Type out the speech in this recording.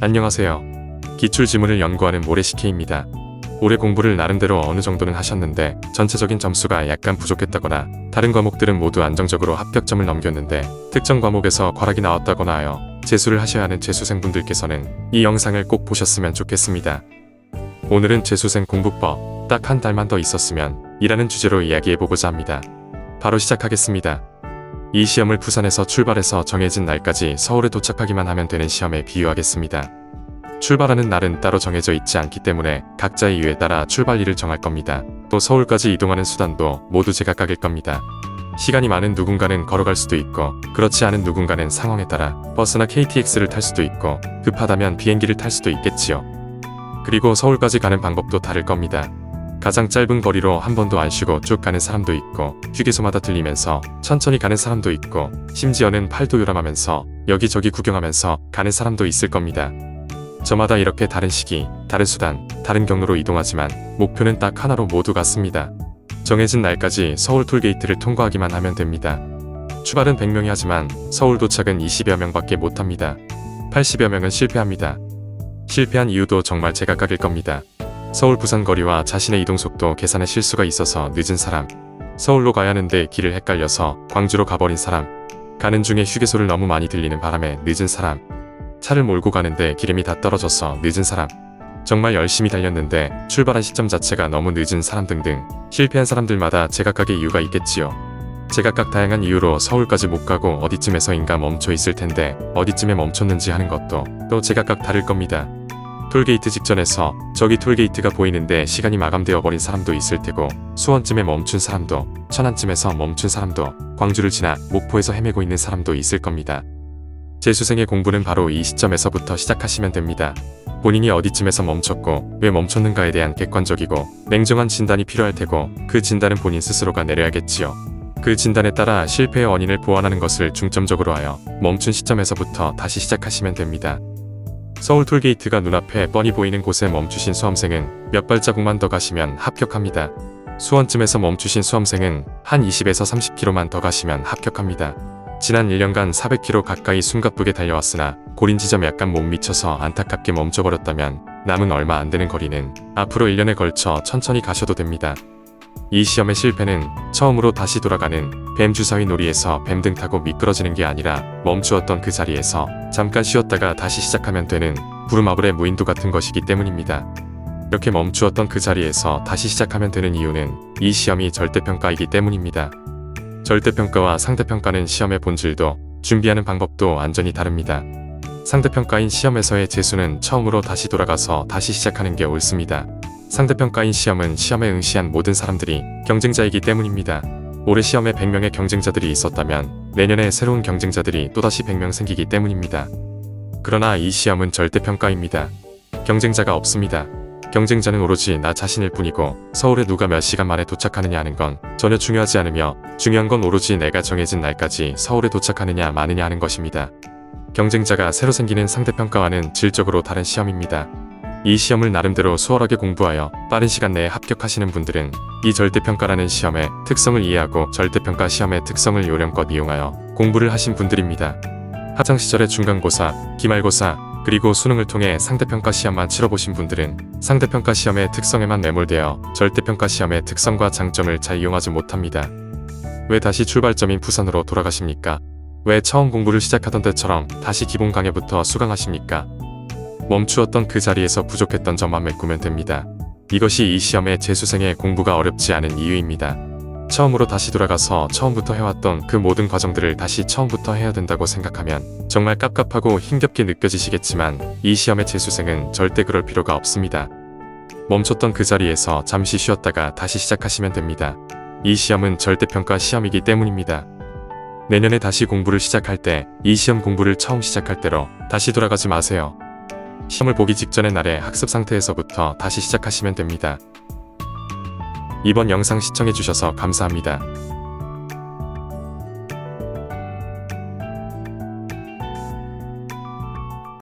안녕하세요. 기출지문을 연구하는 모래시케입니다. 올해 공부를 나름대로 어느 정도는 하셨는데 전체적인 점수가 약간 부족했다거나 다른 과목들은 모두 안정적으로 합격점을 넘겼는데 특정 과목에서 과락이 나왔다거나 하여 재수를 하셔야 하는 재수생분들께서는 이 영상을 꼭 보셨으면 좋겠습니다. 오늘은 재수생 공부법 딱 한 달만 더 있었으면 이라는 주제로 이야기해보고자 합니다. 바로 시작하겠습니다. 이 시험을 부산에서 출발해서 정해진 날까지 서울에 도착하기만 하면 되는 시험에 비유하겠습니다. 출발하는 날은 따로 정해져 있지 않기 때문에 각자의 이유에 따라 출발일을 정할 겁니다. 또 서울까지 이동하는 수단도 모두 제각각일 겁니다. 시간이 많은 누군가는 걸어갈 수도 있고 그렇지 않은 누군가는 상황에 따라 버스나 KTX를 탈 수도 있고 급하다면 비행기를 탈 수도 있겠지요. 그리고 서울까지 가는 방법도 다를 겁니다. 가장 짧은 거리로 한 번도 안 쉬고 쭉 가는 사람도 있고 휴게소마다 들리면서 천천히 가는 사람도 있고 심지어는 팔도 요람하면서 여기저기 구경하면서 가는 사람도 있을 겁니다. 저마다 이렇게 다른 시기, 다른 수단, 다른 경로로 이동하지만 목표는 딱 하나로 모두 같습니다. 정해진 날까지 서울 톨게이트를 통과하기만 하면 됩니다. 출발은 100명이 하지만 서울 도착은 20여 명밖에 못합니다. 80여 명은 실패합니다. 실패한 이유도 정말 제각각일 겁니다. 서울 부산 거리와 자신의 이동 속도 계산에 실수가 있어서 늦은 사람, 서울로 가야 하는데 길을 헷갈려서 광주로 가버린 사람, 가는 중에 휴게소를 너무 많이 들리는 바람에 늦은 사람, 차를 몰고 가는데 기름이 다 떨어져서 늦은 사람, 정말 열심히 달렸는데 출발한 시점 자체가 너무 늦은 사람 등등 실패한 사람들마다 제각각의 이유가 있겠지요. 제각각 다양한 이유로 서울까지 못 가고 어디쯤에서인가 멈춰 있을 텐데 어디쯤에 멈췄는지 하는 것도 또 제각각 다를 겁니다. 톨게이트 직전에서 저기 톨게이트가 보이는데 시간이 마감되어 버린 사람도 있을 테고 수원쯤에 멈춘 사람도, 천안쯤에서 멈춘 사람도, 광주를 지나 목포에서 헤매고 있는 사람도 있을 겁니다. 재수생의 공부는 바로 이 시점에서부터 시작하시면 됩니다. 본인이 어디쯤에서 멈췄고 왜 멈췄는가에 대한 객관적이고 냉정한 진단이 필요할 테고 그 진단은 본인 스스로가 내려야겠지요. 그 진단에 따라 실패의 원인을 보완하는 것을 중점적으로 하여 멈춘 시점에서부터 다시 시작하시면 됩니다. 서울 톨게이트가 눈앞에 뻔히 보이는 곳에 멈추신 수험생은 몇 발자국만 더 가시면 합격합니다. 수원쯤에서 멈추신 수험생은 한 20에서 30km만 더 가시면 합격합니다. 지난 1년간 400km 가까이 숨가쁘게 달려왔으나 고린 지점에 약간 못 미쳐서 안타깝게 멈춰버렸다면 남은 얼마 안 되는 거리는 앞으로 1년에 걸쳐 천천히 가셔도 됩니다. 이 시험의 실패는 처음으로 다시 돌아가는 뱀 주사위 놀이에서 뱀 등 타고 미끄러지는 게 아니라 멈추었던 그 자리에서 잠깐 쉬었다가 다시 시작하면 되는 부루마블의 무인도 같은 것이기 때문입니다. 이렇게 멈추었던 그 자리에서 다시 시작하면 되는 이유는 이 시험이 절대평가이기 때문입니다. 절대평가와 상대평가는 시험의 본질도 준비하는 방법도 완전히 다릅니다. 상대평가인 시험에서의 재수는 처음으로 다시 돌아가서 다시 시작하는 게 옳습니다. 상대평가인 시험은 시험에 응시한 모든 사람들이 경쟁자이기 때문입니다. 올해 시험에 100명의 경쟁자들이 있었다면 내년에 새로운 경쟁자들이 또다시 100명 생기기 때문입니다. 그러나 이 시험은 절대평가입니다. 경쟁자가 없습니다. 경쟁자는 오로지 나 자신일 뿐이고 서울에 누가 몇 시간 만에 도착하느냐 하는 건 전혀 중요하지 않으며 중요한 건 오로지 내가 정해진 날까지 서울에 도착하느냐 마느냐 하는 것입니다. 경쟁자가 새로 생기는 상대평가와는 질적으로 다른 시험입니다. 이 시험을 나름대로 수월하게 공부하여 빠른 시간 내에 합격하시는 분들은 이 절대평가라는 시험의 특성을 이해하고 절대평가 시험의 특성을 요령껏 이용하여 공부를 하신 분들입니다. 학창시절의 중간고사, 기말고사, 그리고 수능을 통해 상대평가 시험만 치러보신 분들은 상대평가 시험의 특성에만 매몰되어 절대평가 시험의 특성과 장점을 잘 이용하지 못합니다. 왜 다시 출발점인 부산으로 돌아가십니까? 왜 처음 공부를 시작하던 때처럼 다시 기본 강의부터 수강하십니까? 멈추었던 그 자리에서 부족했던 점만 메꾸면 됩니다. 이것이 이 시험의 재수생의 공부가 어렵지 않은 이유입니다. 처음으로 다시 돌아가서 처음부터 해왔던 그 모든 과정들을 다시 처음부터 해야 된다고 생각하면 정말 깝깝하고 힘겹게 느껴지시겠지만 이 시험의 재수생은 절대 그럴 필요가 없습니다. 멈췄던 그 자리에서 잠시 쉬었다가 다시 시작하시면 됩니다. 이 시험은 절대평가 시험이기 때문입니다. 내년에 다시 공부를 시작할 때 이 시험 공부를 처음 시작할 때로 다시 돌아가지 마세요. 시험을 보기 직전의 날에 학습 상태에서부터 다시 시작하시면 됩니다. 이번 영상 시청해주셔서 감사합니다.